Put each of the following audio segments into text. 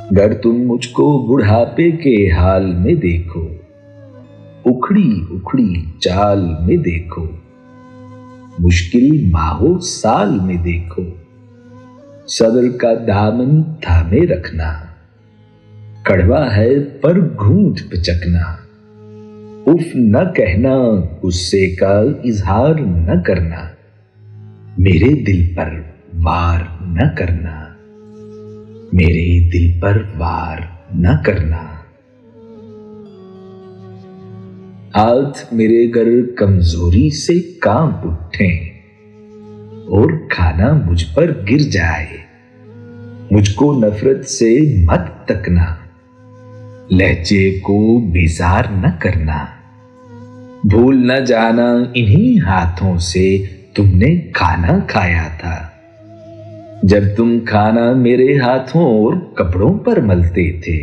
गर तुम मुझको बुढ़ापे के हाल में देखो, उखड़ी उखड़ी चाल में देखो, मुश्किल माहो साल में देखो, सब्र का दामन थामे रखना, कड़वा है पर घूंट पिचकना, उफ न कहना, गुस्से का इजहार न करना, मेरे दिल पर वार न करना, मेरे दिल पर वार न करना। हाथ मेरे गर कमजोरी से कांप उठे और खाना मुझ पर गिर जाए, मुझको नफरत से मत तकना, लहजे को बेजार न करना, भूल न जाना इन्हीं हाथों से तुमने खाना खाया था, जब तुम खाना मेरे हाथों और कपड़ों पर मलते थे,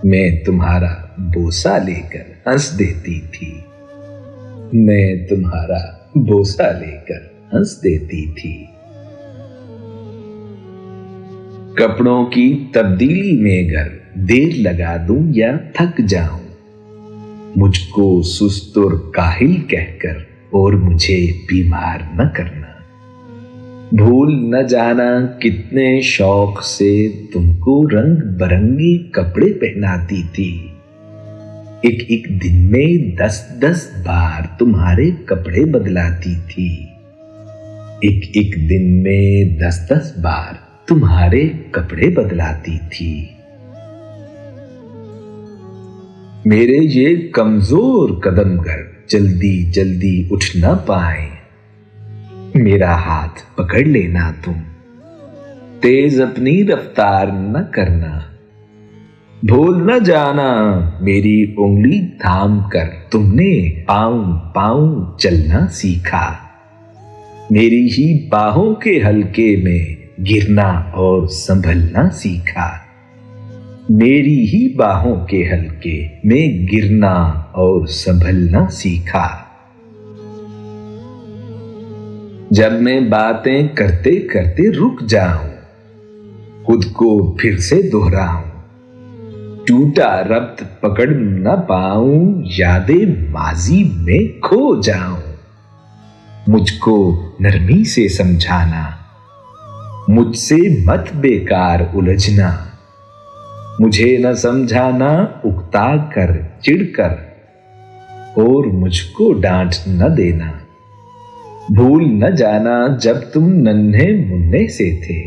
मैं तुम्हारा बोसा लेकर हंस देती थी, मैं तुम्हारा बोसा लेकर हंस देती थी। कपड़ों की तब्दीली में घर देर लगा दूं या थक जाऊं, मुझको सुस्त और काहिल कहकर और मुझे बीमार न करना, भूल न जाना कितने शौक से तुमको रंग बरंगी कपड़े पहनाती थी, एक एक दिन में 10-10 बार तुम्हारे कपड़े बदलाती थी, एक एक दिन में 10-10 बार तुम्हारे कपड़े बदलाती थी। मेरे ये कमजोर कदम घर जल्दी जल्दी उठ न पाए, मेरा हाथ पकड़ लेना तुम, तेज अपनी रफ्तार न करना, भूल न जाना मेरी उंगली थाम कर तुमने पांव पांव चलना सीखा, मेरी ही बाहों के हल्के में गिरना और संभलना सीखा, मेरी ही बाहों के हल्के में गिरना और संभलना सीखा। जब मैं बातें करते करते रुक जाऊं, खुद को फिर से दोहराऊं, टूटा रब्त पकड़ न पाऊं, यादें माजी में खो जाऊं, मुझको नरमी से समझाना, मुझसे मत बेकार उलझना, मुझे न समझाना उकता कर चिढ़कर, और मुझको डांट न देना, भूल न जाना जब तुम नन्हे मुन्ने से थे,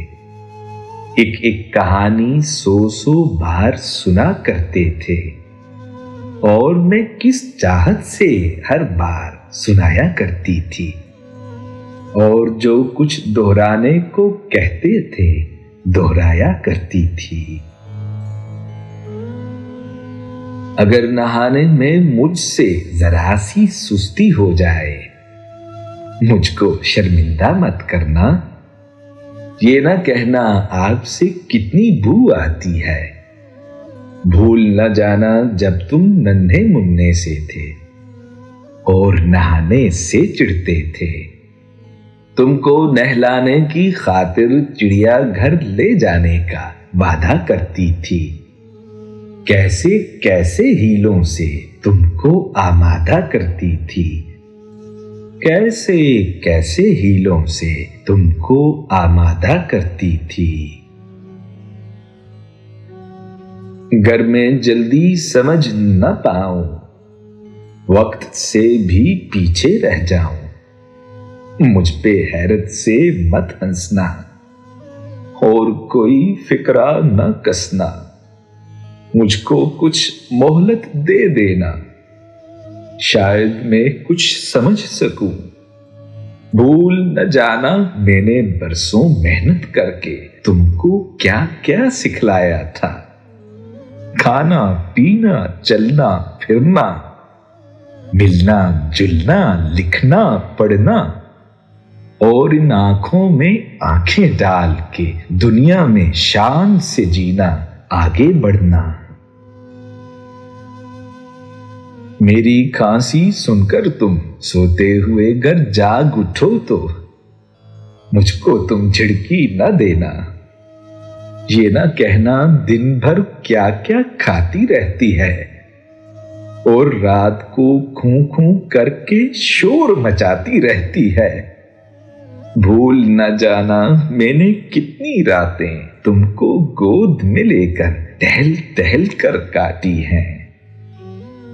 एक एक कहानी 100 बार सुना करते थे, और मैं किस चाहत से हर बार सुनाया करती थी, और जो कुछ दोहराने को कहते थे दोहराया करती थी। अगर नहाने में मुझसे जरा सी सुस्ती हो जाए, मुझको शर्मिंदा मत करना, ये ना कहना आपसे कितनी बू आती है, भूल न जाना जब तुम नन्हे मुन्ने से थे और नहाने से चिढ़ते थे, तुमको नहलाने की खातिर चिड़िया घर ले जाने का वादा करती थी, कैसे कैसे हीलों से तुमको आमादा करती थी, कैसे कैसे हीलों से तुमको आमादा करती थी। घर में जल्दी समझ न पाऊं, वक्त से भी पीछे रह जाऊं, मुझ पे हैरत से मत हंसना, और कोई फिक्रा न कसना, मुझको कुछ मोहलत दे देना, शायद मैं कुछ समझ सकूं, भूल न जाना मैंने बरसों मेहनत करके तुमको क्या क्या सिखलाया था, खाना पीना चलना फिरना, मिलना जुलना लिखना पढ़ना, और इन आंखों में आंखें डाल के दुनिया में शान से जीना, आगे बढ़ना। मेरी खांसी सुनकर तुम सोते हुए घर जाग उठो तो मुझको तुम झिड़की न देना, ये ना कहना दिन भर क्या क्या खाती रहती है और रात को खूं खूं करके शोर मचाती रहती है। भूल न जाना मैंने कितनी रातें तुमको गोद में लेकर टहल टहल कर काटी हैं।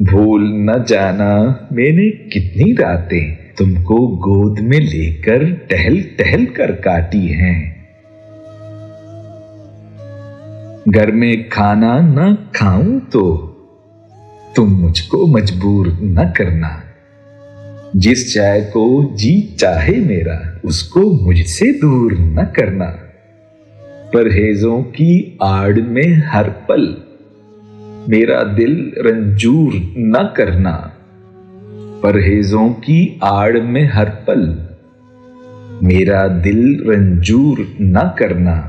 भूल न जाना मैंने कितनी रातें तुमको गोद में लेकर टहल टहल कर काटी हैं। घर में खाना न खाऊं तो तुम मुझको मजबूर न करना। जिस चाय को जी चाहे मेरा उसको मुझसे दूर न करना। परहेजों की आड़ में हर पल मेरा दिल रंजूर न करना। परहेजों की आड़ में हर पल मेरा दिल रंजूर न करना।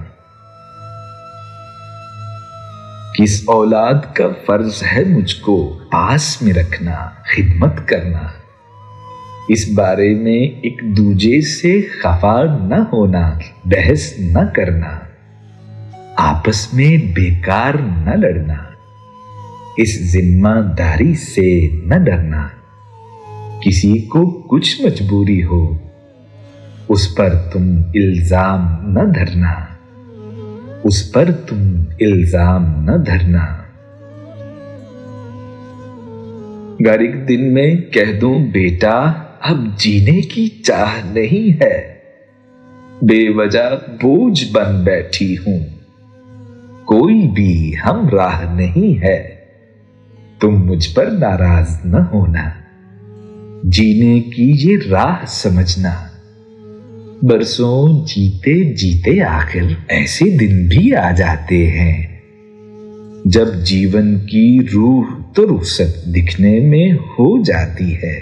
किस औलाद का फर्ज है मुझको पास में रखना, खिदमत करना। इस बारे में एक दूजे से खफा न होना, बहस न करना। आपस में बेकार न लड़ना, इस जिम्मेदारी से न डरना। किसी को कुछ मजबूरी हो उस पर तुम इल्जाम न धरना। उस पर तुम इल्जाम न धरना। अगर एक दिन में कह दूं बेटा अब जीने की चाह नहीं है, बेवजह बोझ बन बैठी हूं, कोई भी हम राह नहीं है, तुम मुझ पर नाराज न होना। जीने की ये राह समझना। बरसों जीते जीते आखिर ऐसे दिन भी आ जाते हैं जब जीवन की रूह तो रुखसत दिखने में हो जाती है।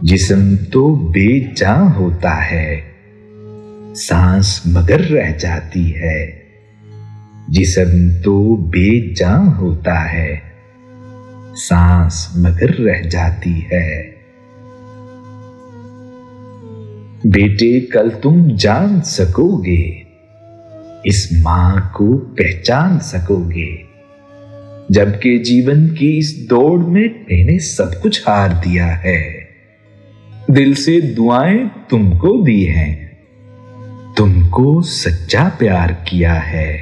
जिस्म तो बेजान होता है, सांस मगर रह जाती है। जिस्म तो बेजान होता है, सांस मगर रह जाती है। बेटे कल तुम जान सकोगे, इस मां को पहचान सकोगे, जबकि जीवन की इस दौड़ में मैंने सब कुछ हार दिया है। दिल से दुआएं तुमको दी हैं, तुमको सच्चा प्यार किया है।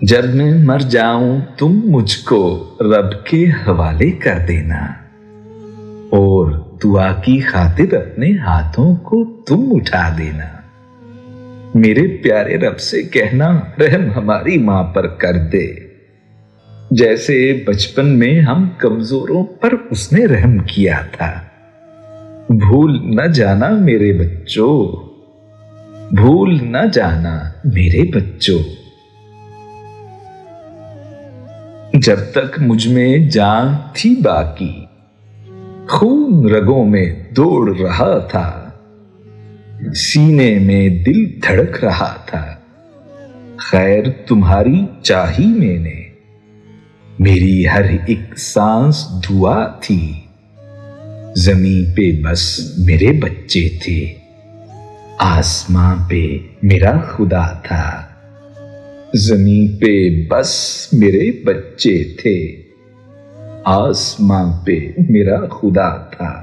जब मैं मर जाऊं तुम मुझको रब के हवाले कर देना और दुआ की खातिर अपने हाथों को तुम उठा देना। मेरे प्यारे रब से कहना रहम हमारी मां पर कर दे, जैसे बचपन में हम कमजोरों पर उसने रहम किया था। भूल न जाना मेरे बच्चों, भूल न जाना मेरे बच्चों। जब तक मुझ में जान थी बाकी, खून रगों में दौड़ रहा था, सीने में दिल धड़क रहा था। खैर तुम्हारी चाही मैंने, मेरी हर एक सांस दुआ थी। जमीन पे बस मेरे बच्चे थे, आसमां पे मेरा खुदा था। जमीन पे बस मेरे बच्चे थे, आसमां पे मेरा खुदा था।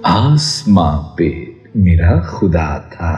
आसमां पे मेरा खुदा था।